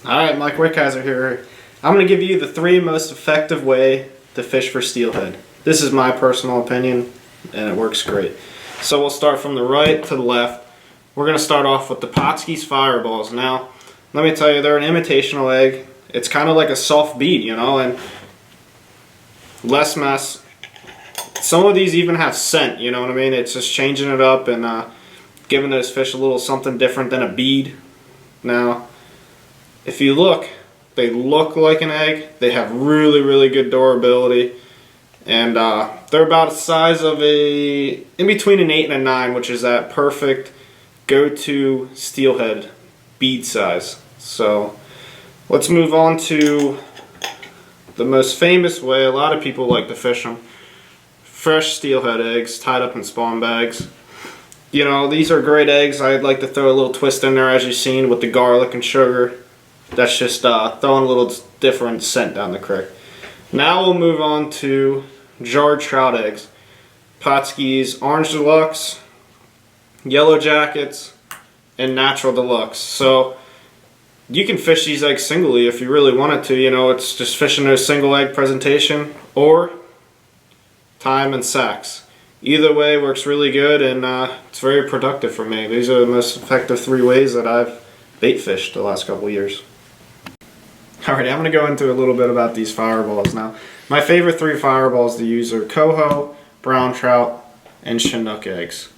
Alright, Mike Wickkiser here. I'm going to give you the 3 most effective way to fish for steelhead. This is my personal opinion, and it works great. So we'll start from the right to the left. We're going to start off with the Pautzke's fireballs. Now, let me tell you, they're an imitational egg. It's kind of like a soft bead, you know, and less mess. Some of these even have scent, you know what I mean? It's just changing it up and giving those fish a little something different than a bead. Now, if you look, they look like an egg. They have really good durability, and they're about the size of in between an 8 and a 9, which is that perfect go-to steelhead bead size. So let's move on to the most famous way a lot of people like to fish them. Fresh steelhead eggs tied up in spawn bags. You know, these are great eggs. I'd like to throw a little twist in there, as you've seen, with the garlic and sugar. That's just throwing a little different scent down the creek. Now we'll move on to jarred trout eggs. Pautzke's Orange Deluxe, Yellow Jackets, and Natural Deluxe. So you can fish these eggs singly if you really wanted to. You know, it's just fishing a single egg presentation, or tie them in sacks. Either way works really good, and it's very productive for me. These are the most effective 3 ways that I've bait fished the last couple of years. Alright, I'm going to go into a little bit about these fireballs now. My favorite 3 fireballs to use are coho, brown trout, and Chinook eggs.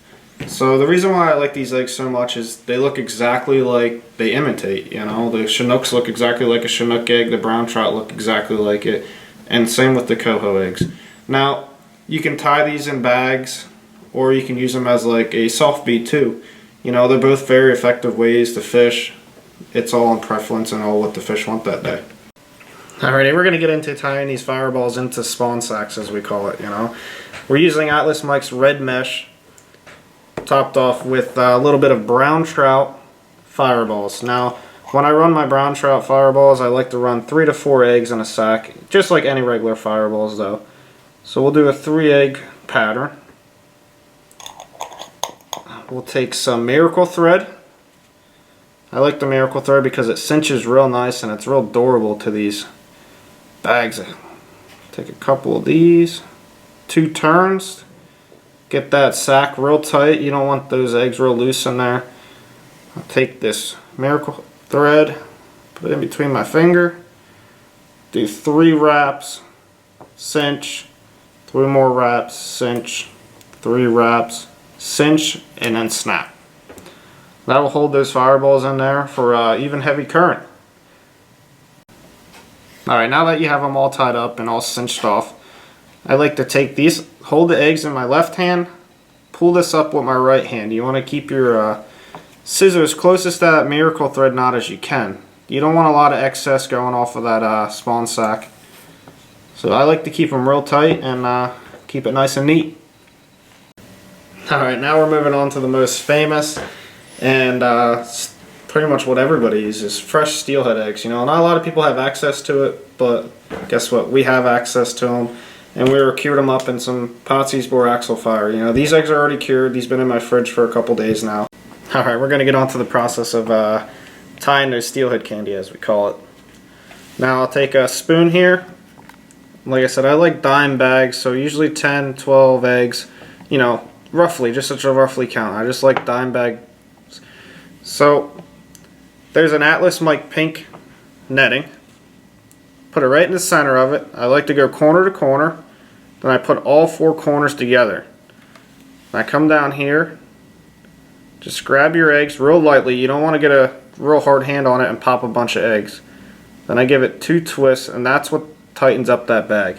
So the reason why I like these eggs so much is they look exactly like they imitate, you know. The Chinooks look exactly like a Chinook egg, the brown trout look exactly like it, and same with the coho eggs. Now, you can tie these in bags, or you can use them as like a soft bead too. You know, they're both very effective ways to fish. It's all on preference and all what the fish want that day. Alrighty, we're going to get into tying these fireballs into spawn sacks, as we call it, you know. We're using Atlas Mike's red mesh, topped off with a little bit of brown trout fireballs. Now, when I run my brown trout fireballs, I like to run 3 to 4 eggs in a sack, just like any regular fireballs though. So we'll do a 3-egg pattern. We'll take some Miracle thread. I like the Miracle thread because it cinches real nice and it's real durable to these bags. Take a couple of these, 2 turns, get that sack real tight. You don't want those eggs real loose in there. I'll take this Miracle thread, put it in between my finger, do 3 wraps, cinch, 3 more wraps, cinch, 3 wraps, cinch, and then snap. That will hold those fireballs in there for even heavy current. Alright, now that you have them all tied up and all cinched off, I like to take these, hold the eggs in my left hand, pull this up with my right hand. You want to keep your scissors closest to that Miracle thread knot as you can. You don't want a lot of excess going off of that spawn sack. So I like to keep them real tight and keep it nice and neat. Alright, now we're moving on to the most famous and pretty much what everybody uses, fresh steelhead eggs. You know, not a lot of people have access to it, but guess what? We have access to them, and we cured them up in some Pautzke's boraxal fire. You know, these eggs are already cured. These have been in my fridge for a couple days now. Alright, we're going to get on to the process of tying those steelhead candy, as we call it. Now I'll take a spoon here. Like I said, I like dime bags, so usually 10, 12 eggs, you know, roughly, just such a roughly count. I just like dime bag. So there's an Atlas Mike pink netting. Put it right in the center of it. I like to go corner to corner. Then I put all 4 corners together. I come down here. Just grab your eggs real lightly. You don't want to get a real hard hand on it and pop a bunch of eggs. Then I give it 2 twists, and that's what tightens up that bag.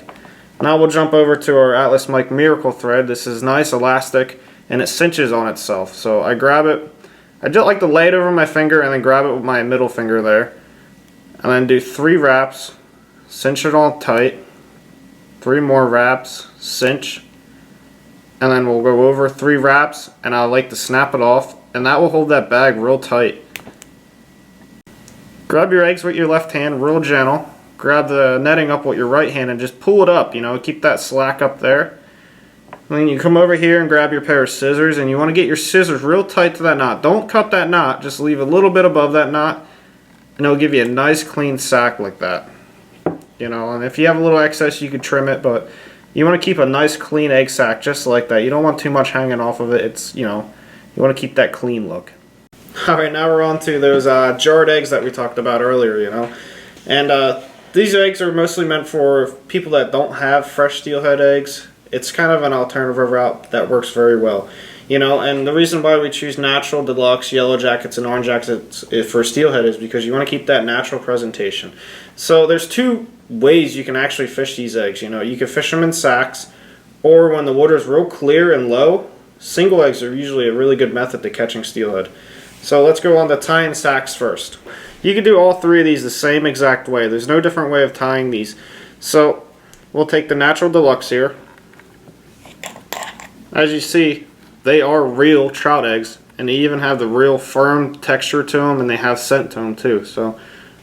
Now we'll jump over to our Atlas Mike Miracle thread. This is nice, elastic, and it cinches on itself. So I grab it. I just like to lay it over my finger and then grab it with my middle finger there. And then do 3 wraps, cinch it all tight. 3 more wraps, cinch. And then we'll go over 3 wraps, and I like to snap it off, and that will hold that bag real tight. Grab your eggs with your left hand, real gentle. Grab the netting up with your right hand and just pull it up, you know, keep that slack up there. And then you come over here and grab your pair of scissors, and you want to get your scissors real tight to that knot. Don't cut that knot, just leave a little bit above that knot. and it'll give you a nice clean sack like that. You know, and if you have a little excess, you could trim it, but you want to keep a nice clean egg sack just like that. You don't want too much hanging off of it. It's, you know, you want to keep that clean look. Alright, now we're on to those jarred eggs that we talked about earlier, you know. And these eggs are mostly meant for people that don't have fresh steelhead eggs. It's kind of an alternative route that works very well. You know, and the reason why we choose natural, deluxe, yellow jackets, and orange jackets for steelhead is because you want to keep that natural presentation. So there's two ways you can actually fish these eggs. You know, you can fish them in sacks, or when the water is real clear and low, single eggs are usually a really good method to catching steelhead. So let's go on to tying sacks first. You can do all three of these the same exact way. There's no different way of tying these. So we'll take the natural deluxe here. As you see, they are real trout eggs, and they even have the real firm texture to them, and they have scent to them too. So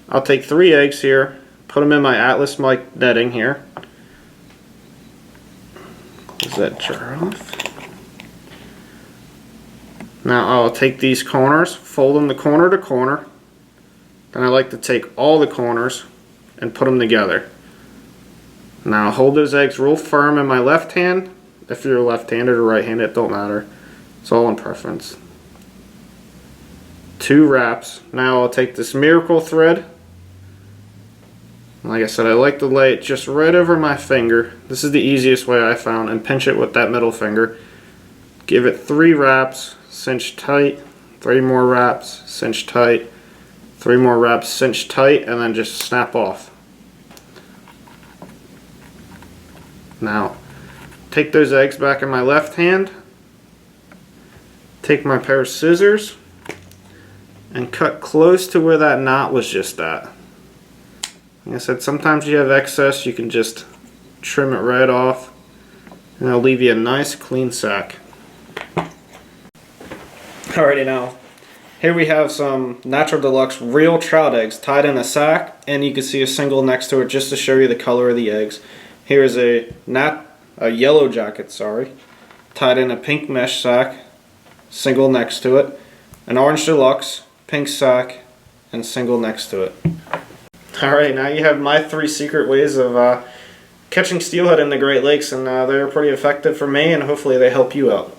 I'll take 3 eggs here, put them in my Atlas Mike netting here. Close that jar off. Now I'll take these corners, fold them to corner, then I like to take all the corners and put them together. Now I'll hold those eggs real firm in my left hand. If you're left-handed or right-handed, it don't matter. It's all in preference. 2 wraps. Now I'll take this miracle thread. Like I said, I like to lay it just right over my finger. This is the easiest way I found, and pinch it with that middle finger. Give it 3 wraps, cinch tight, 3 more wraps, cinch tight, 3 more wraps, cinch tight, and then just snap off. Now, take those eggs back in my left hand, take my pair of scissors, and cut close to where that knot was just at. Like I said, sometimes you have excess, you can just trim it right off, and it'll leave you a nice clean sack. Alrighty, now here we have some natural deluxe real trout eggs tied in a sack, and you can see a single next to it just to show you the color of the eggs. Here's a yellow jacket, tied in a pink mesh sack, single next to it. An orange deluxe, pink sack, and single next to it. Alright, now you have my 3 secret ways of catching steelhead in the Great Lakes, and they're pretty effective for me, and hopefully they help you out.